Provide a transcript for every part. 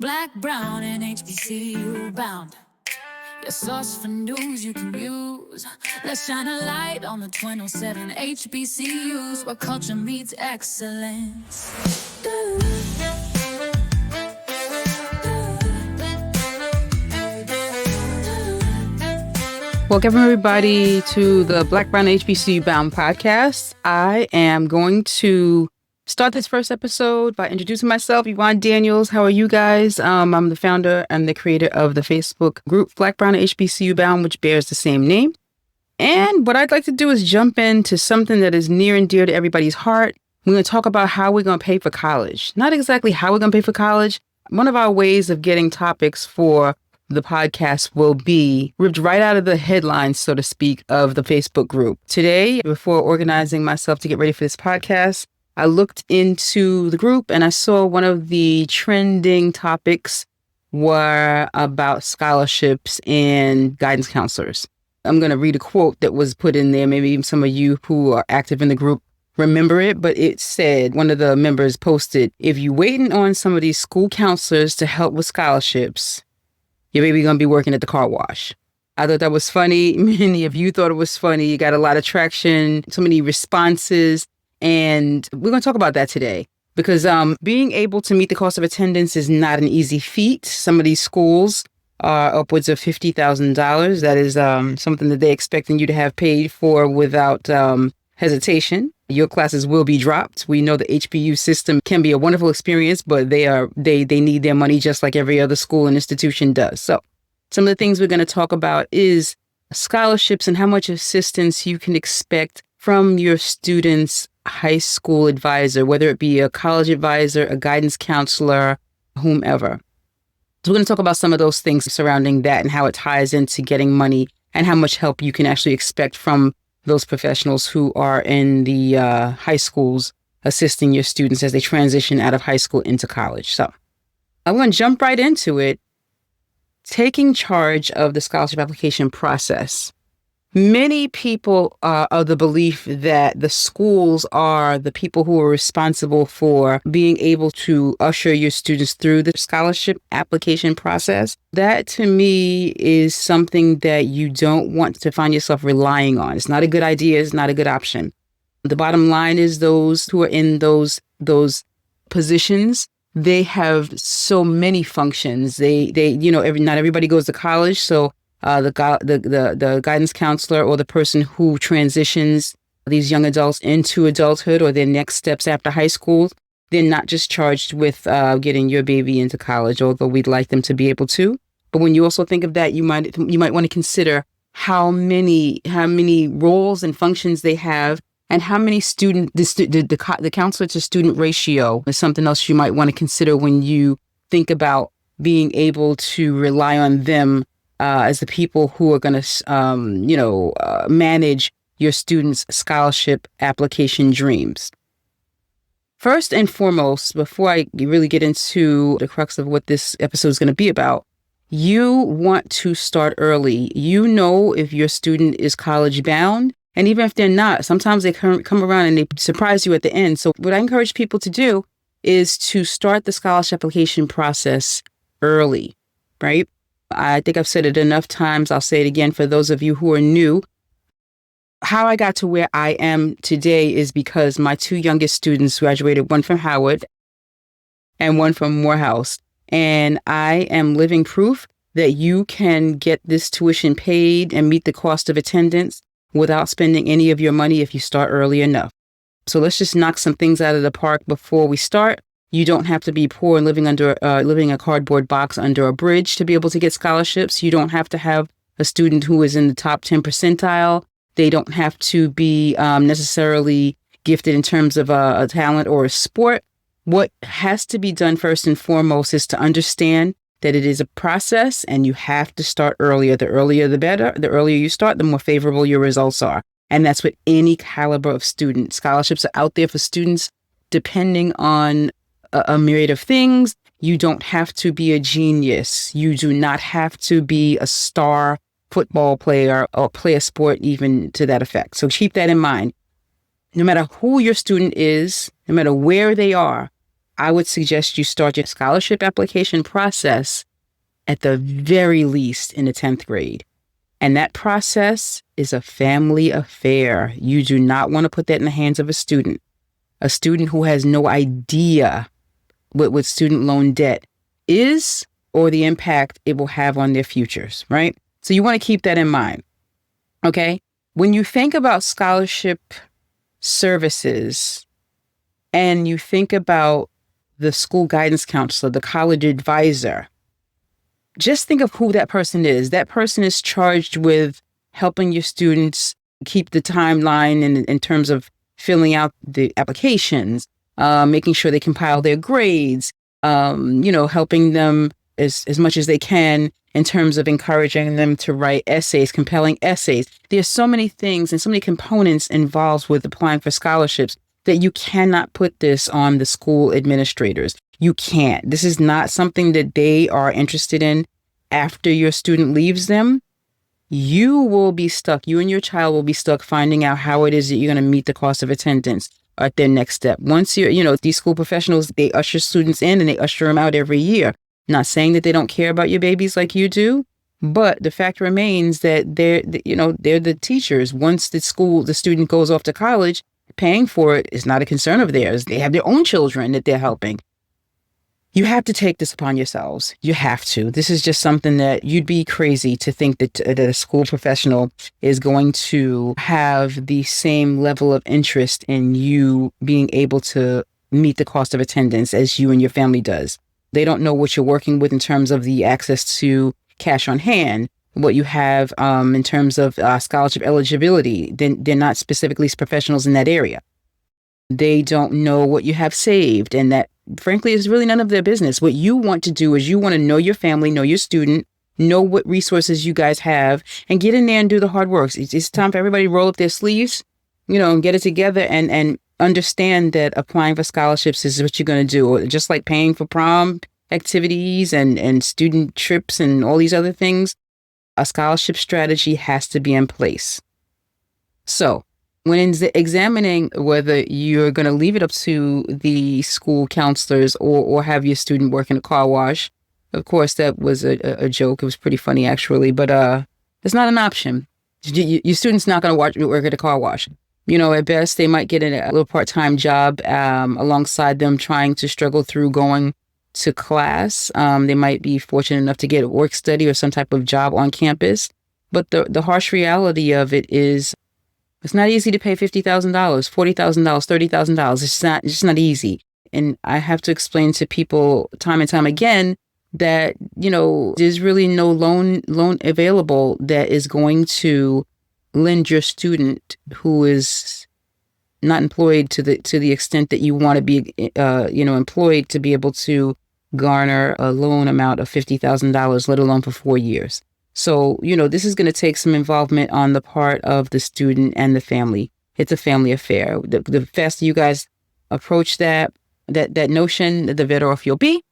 Black, brown, and HBCU bound. Your source for news you can use. Let's shine a light on the 207 HBCUs, where culture meets excellence. Welcome everybody to the Black, Brown, HBCU Bound podcast. I am going to start this first episode by introducing myself. Yvonne Daniels, how are you guys? I'm the founder and the creator of the Facebook group Black, Brown, HBCU Bound, which bears the same name. And what I'd like to do is jump into something that is near and dear to everybody's heart. We're going to talk about how we're going to pay for college. Not exactly how we're going to pay for college. One of our ways of getting topics for the podcast will be ripped right out of the headlines, so to speak, of the Facebook group. Today, before organizing myself to get ready for this podcast, I looked into the group and I saw one of the trending topics were about scholarships and guidance counselors. I'm going to read a quote that was put in there. Maybe even some of you who are active in the group remember it, but it said, one of the members posted, "If you're waiting on some of these school counselors to help with scholarships, your baby gonna be working at the car wash." I thought that was funny. Many of you thought it was funny. You got a lot of traction, so many responses, and we're gonna talk about that today because being able to meet the cost of attendance is not an easy feat. Some of these schools are upwards of $50,000. That is something that they're expecting you to have paid for without hesitation. Your classes will be dropped. We know the HBU system can be a wonderful experience, but they need their money just like every other school and institution does. So some of the things we're going to talk about is scholarships and how much assistance you can expect from your student's high school advisor, whether it be a college advisor, a guidance counselor, whomever. So we're going to talk about some of those things surrounding that and how it ties into getting money and how much help you can actually expect from those professionals who are in the high schools assisting your students as they transition out of high school into college. So I'm going to jump right into it. Taking charge of the scholarship application process. Many people are of the belief that the schools are the people who are responsible for being able to usher your students through the scholarship application process. That, to me, is something that you don't want to find yourself relying on. It's not a good idea. It's not a good option. The bottom line is those who are in those positions, they have so many functions. Not everybody goes to college, so the guidance counselor or the person who transitions these young adults into adulthood or their next steps after high school, they're not just charged with getting your baby into college, although we'd like them to be able to. But when you also think of that, you might want to consider how many roles and functions they have, and how many the counselor to student ratio is something else you might want to consider when you think about being able to rely on them as the people who are going to, manage your students' scholarship application dreams. First and foremost, before I really get into the crux of what this episode is going to be about, you want to start early. You know if your student is college bound, and even if they're not, sometimes they come around and they surprise you at the end. So what I encourage people to do is to start the scholarship application process early, right? I think I've said it enough times. I'll say it again for those of you who are new. How I got to where I am today is because my two youngest students graduated, one from Howard and one from Morehouse. And I am living proof that you can get this tuition paid and meet the cost of attendance without spending any of your money if you start early enough. So let's just knock some things out of the park before we start. You don't have to be poor and living in a cardboard box under a bridge to be able to get scholarships. You don't have to have a student who is in the top 10 percentile. They don't have to be necessarily gifted in terms of a talent or a sport. What has to be done first and foremost is to understand that it is a process and you have to start earlier. The earlier, the better. The earlier you start, the more favorable your results are. And that's with any caliber of student. Scholarships are out there for students depending on a myriad of things. You don't have to be a genius. You do not have to be a star football player or play a sport even to that effect. So keep that in mind. No matter who your student is, no matter where they are, I would suggest you start your scholarship application process at the very least in the 10th grade. And that process is a family affair. You do not want to put that in the hands of a student who has no idea what student loan debt is or the impact it will have on their futures, right? So you want to keep that in mind, okay? When you think about scholarship services and you think about the school guidance counselor, the college advisor, just think of who that person is. That person is charged with helping your students keep the timeline in terms of filling out the applications, making sure they compile their grades, helping them as much as they can in terms of encouraging them to write essays, compelling essays. There's so many things and so many components involved with applying for scholarships that you cannot put this on the school administrators. You can't. This is not something that they are interested in after your student leaves them. You will be stuck. You and your child will be stuck finding out how it is that you're going to meet the cost of attendance at their next step. Once these school professionals, they usher students in and they usher them out every year. Not saying that they don't care about your babies like you do, but the fact remains that they're the teachers. Once the student goes off to college, paying for it is not a concern of theirs. They have their own children that they're helping. You have to take this upon yourselves. You have to. This is just something that you'd be crazy to think that a school professional is going to have the same level of interest in you being able to meet the cost of attendance as you and your family does. They don't know what you're working with in terms of the access to cash on hand, what you have in terms of scholarship eligibility. They're not specifically professionals in that area. They don't know what you have saved, and that, frankly, is really none of their business. What you want to do is you want to know your family, know your student, know what resources you guys have, and get in there and do the hard work. It's time for everybody to roll up their sleeves, and get it together and understand that applying for scholarships is what you're going to do. Just like paying for prom activities and student trips and all these other things, a scholarship strategy has to be in place. So, when examining whether you're going to leave it up to the school counselors or have your student work in a car wash, of course, that was a joke. It was pretty funny, actually, but it's not an option. Your student's not going to work at a car wash. At best, they might get a little part-time job alongside them trying to struggle through going to class. They might be fortunate enough to get a work study or some type of job on campus. But the harsh reality of it is, it's not easy to pay $50,000, $40,000, $30,000. It's just not easy. And I have to explain to people time and time again that, there's really no loan available that is going to lend your student who is not employed to the extent that you want to be, employed to be able to garner a loan amount of $50,000, let alone for 4 years. So, this is going to take some involvement on the part of the student and the family. It's a family affair. The faster you guys approach that notion, the better off you'll be.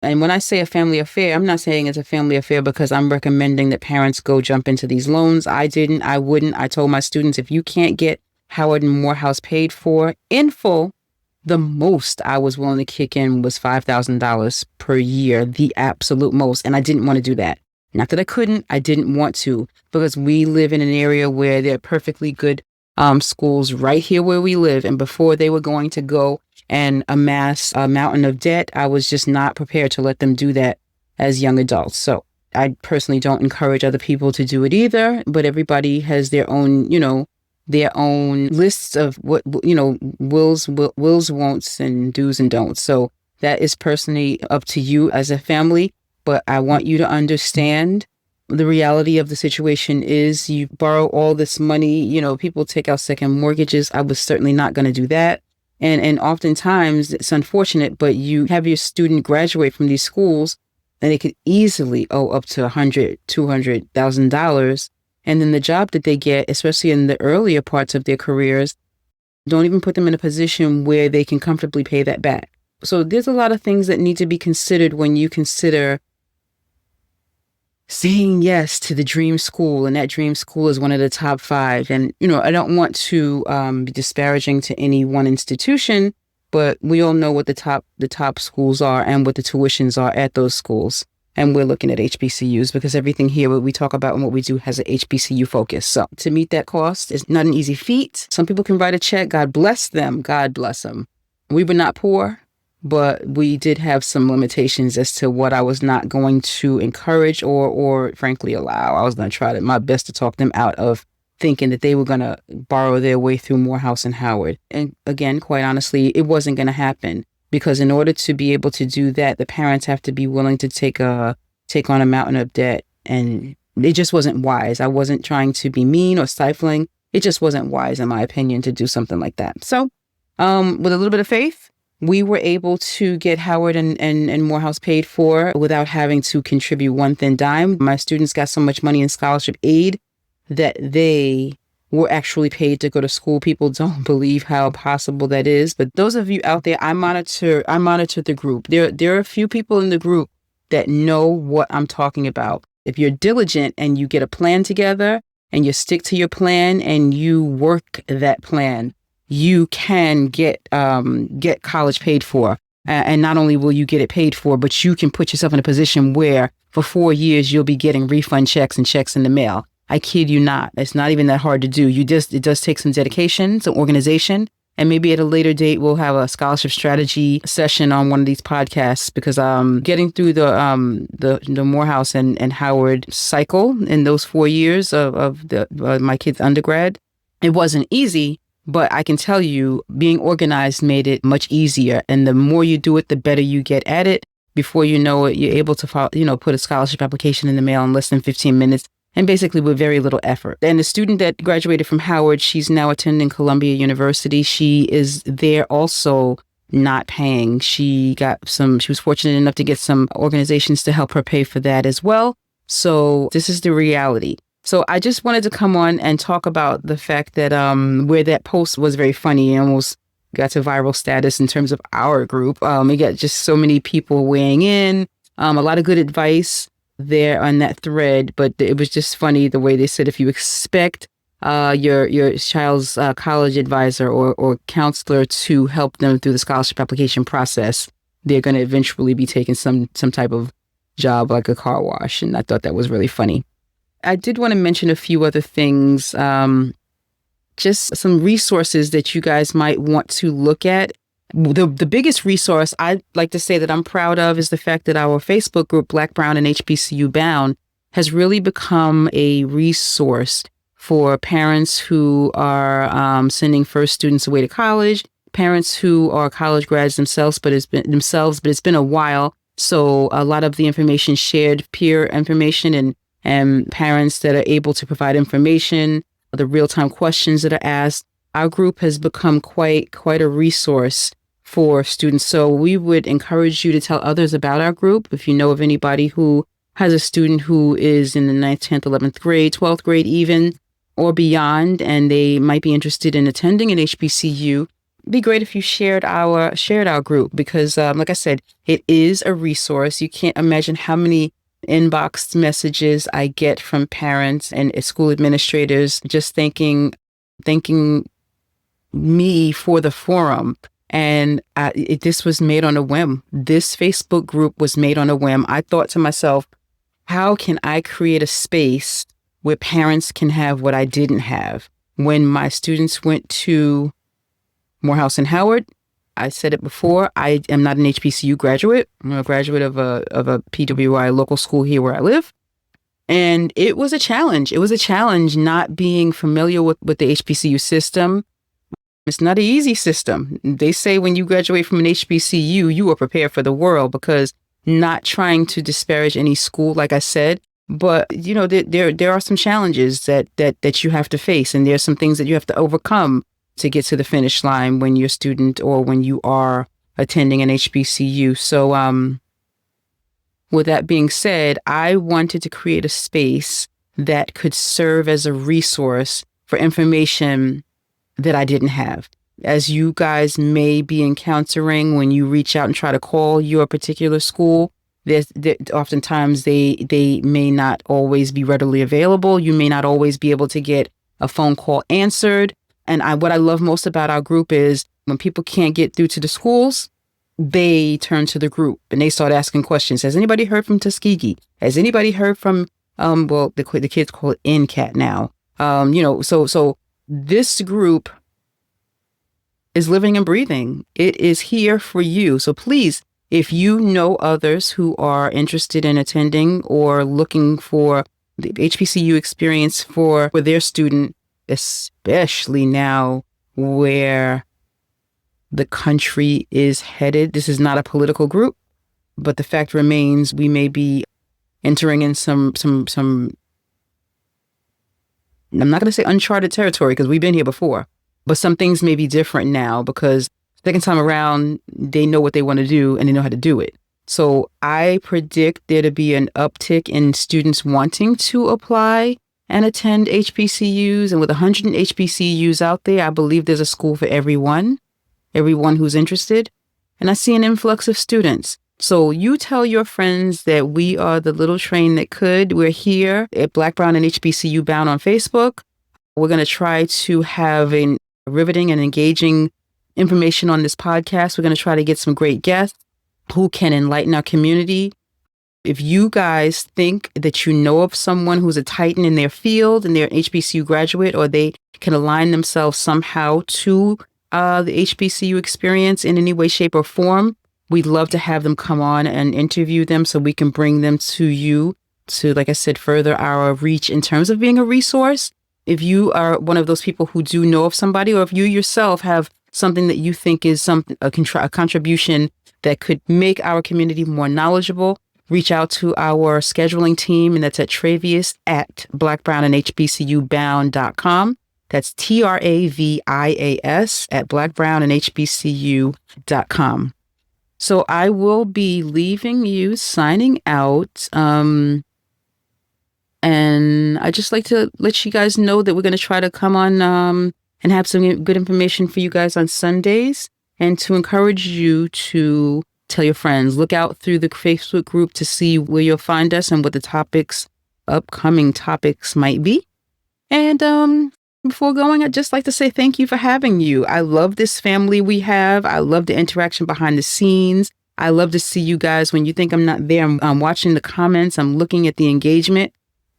And when I say a family affair, I'm not saying it's a family affair because I'm recommending that parents go jump into these loans. I didn't. I wouldn't. I told my students, if you can't get Howard and Morehouse paid for in full, the most I was willing to kick in was $5,000 per year, the absolute most. And I didn't want to do that. Not that I couldn't, I didn't want to, because we live in an area where there are perfectly good schools right here where we live. And before they were going to go and amass a mountain of debt, I was just not prepared to let them do that as young adults. So I personally don't encourage other people to do it either, but everybody has their own, their own lists of what, wills, won'ts, and do's and don'ts. So that is personally up to you as a family. But I want you to understand the reality of the situation is you borrow all this money, people take out second mortgages. I was certainly not going to do that. And oftentimes it's unfortunate, but you have your student graduate from these schools and they could easily owe up to $100,000, $200,000. And then the job that they get, especially in the earlier parts of their careers, don't even put them in a position where they can comfortably pay that back. So there's a lot of things that need to be considered when you consider saying yes to the dream school, and that dream school is one of the top 5. And, I don't want to be disparaging to any one institution, but we all know what the top schools are and what the tuitions are at those schools. And we're looking at HBCUs because everything here, what we talk about and what we do has an HBCU focus. So to meet that cost is not an easy feat. Some people can write a check. God bless them. God bless them. We were not poor, but we did have some limitations as to what I was not going to encourage or frankly allow. I was going to try my best to talk them out of thinking that they were going to borrow their way through Morehouse and Howard. And again, quite honestly, it wasn't going to happen. Because in order to be able to do that, the parents have to be willing to take on a mountain of debt. And it just wasn't wise. I wasn't trying to be mean or stifling. It just wasn't wise, in my opinion, to do something like that. So with a little bit of faith, we were able to get Howard and Morehouse paid for without having to contribute one thin dime. My students got so much money in scholarship aid that they were actually paid to go to school. People don't believe how possible that is. But those of you out there, I monitor the group. There are a few people in the group that know what I'm talking about. If you're diligent and you get a plan together and you stick to your plan and you work that plan, you can get college paid for. And not only will you get it paid for, but you can put yourself in a position where for 4 years, you'll be getting refund checks and checks in the mail. I kid you not. It's not even that hard to do. It does take some dedication, some organization, and maybe at a later date we'll have a scholarship strategy session on one of these podcasts because getting through the Morehouse and Howard cycle in those 4 years of my kids' undergrad, it wasn't easy. But I can tell you, being organized made it much easier. And the more you do it, the better you get at it. Before you know it, you're able to put a scholarship application in the mail in less than 15 minutes. And basically with very little effort. And the student that graduated from Howard, she's now attending Columbia University. She is there also not paying. She was fortunate enough to get some organizations to help her pay for that as well. So this is the reality. So I just wanted to come on and talk about the fact that where that post was very funny and almost got to viral status in terms of our group. We got just so many people weighing in, a lot of good advice there on that thread, but it was just funny the way they said if you expect your child's college advisor or counselor to help them through the scholarship application process, they're going to eventually be taking some type of job like a car wash. And I thought that was really funny. I did want to mention a few other things, just some resources that you guys might want to look at. The biggest resource I'd like to say that I'm proud of is the fact that our Facebook group, Black, Brown, and HBCU Bound, has really become a resource for parents who are sending first students away to college, parents who are college grads themselves, but it's been a while. So a lot of the information shared, peer information, and parents that are able to provide information, the real-time questions that are asked. Our group has become quite a resource for students. So we would encourage you to tell others about our group. If you know of anybody who has a student who is in the 9th, 10th, 11th grade, 12th grade even, or beyond, and they might be interested in attending an HBCU, it'd be great if you shared our group because, like I said, it is a resource. You can't imagine how many inbox messages I get from parents and school administrators just thanking me for the forum. And this was made on a whim. This Facebook group was made on a whim. I thought to myself, how can I create a space where parents can have what I didn't have? When my students went to Morehouse and Howard, I said it before, I am not an HBCU graduate. I'm a graduate of a PWI local school here where I live. And it was a challenge. It was a challenge not being familiar with the HBCU system. It's not an easy system. They say when you graduate from an HBCU, you are prepared for the world because not trying to disparage any school, like I said, but there are some challenges that you have to face, and there's some things that you have to overcome to get to the finish line when you're a student or when you are attending an HBCU. So with that being said, I wanted to create a space that could serve as a resource for information that I didn't have. As you guys may be encountering when you reach out and try to call your particular school, oftentimes they may not always be readily available. You may not always be able to get a phone call answered. And what I love most about our group is When people can't get through to the schools, they turn to the group and they start asking questions. Has anybody heard from Tuskegee? Has anybody heard from, well, the kids call it NCAT now. So this group is living and breathing. It is here for you. So please, if you know others who are interested in attending or looking for the HBCU experience for their student, especially now where the country is headed. This is not a political group, but the fact remains we may be entering in some I'm not going to say uncharted territory because we've been here before, but some things may be different now because second time around, they know what they want to do and they know how to do it. So I predict there to be an uptick in students wanting to apply and attend HBCUs. And with 100 HBCUs out there, I believe there's a school for everyone who's interested. And I see an influx of students. So you tell your friends that we are the little train that could. We're here at Black, Brown, and HBCU Bound on Facebook. We're going to try to have a riveting and engaging information on this podcast. We're going to try to get some great guests who can enlighten our community. If you guys think that you know of someone who's a titan in their field and they're an HBCU graduate, or they can align themselves somehow to the HBCU experience in any way, shape, or form, we'd love to have them come on and interview them so we can bring them to you to, like I said, further our reach in terms of being a resource. If you are one of those people who do know of somebody, or if you yourself have something that you think is a contribution that could make our community more knowledgeable, reach out to our scheduling team, and that's at Travius at blackbrownandhbcubound.com. That's TRAVIAS at blackbrownandhbcu.com. So I will be leaving you, signing out. And I just like to let you guys know that we're going to try to come on and have some good information for you guys on Sundays, and to encourage you to tell your friends. Look out through the Facebook group to see where you'll find us and what the upcoming topics might be. And before going, I'd just like to say thank you for having you. I love this family we have. I love the interaction behind the scenes. I love to see you guys when you think I'm not there. I'm watching the comments. I'm looking at the engagement.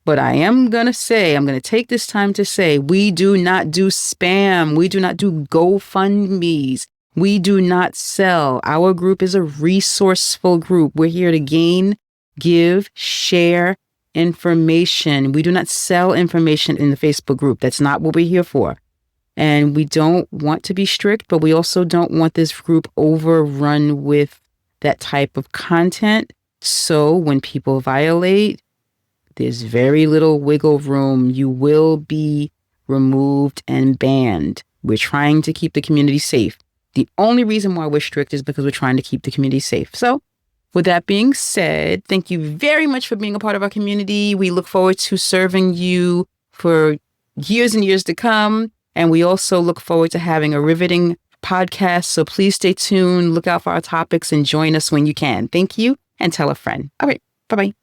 But I am going to take this time to say, we do not do spam. We do not do GoFundMes. We do not sell. Our group is a resourceful group. We're here to gain, give, share information. We do not sell information in the Facebook group. That's not what we're here for. And we don't want to be strict, but we also don't want this group overrun with that type of content. So when people violate, there's very little wiggle room. You will be removed and banned. We're trying to keep the community safe. The only reason why we're strict is because we're trying to keep the community safe. So with that being said, thank you very much for being a part of our community. We look forward to serving you for years and years to come. And we also look forward to having a riveting podcast. So please stay tuned, look out for our topics, and join us when you can. Thank you, and tell a friend. All right, bye-bye.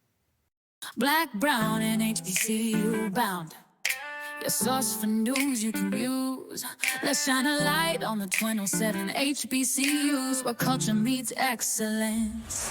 Black, brown, and HBCU bound. Your source for news you can use. Let's shine a light on the 207 HBCUs, where culture meets excellence.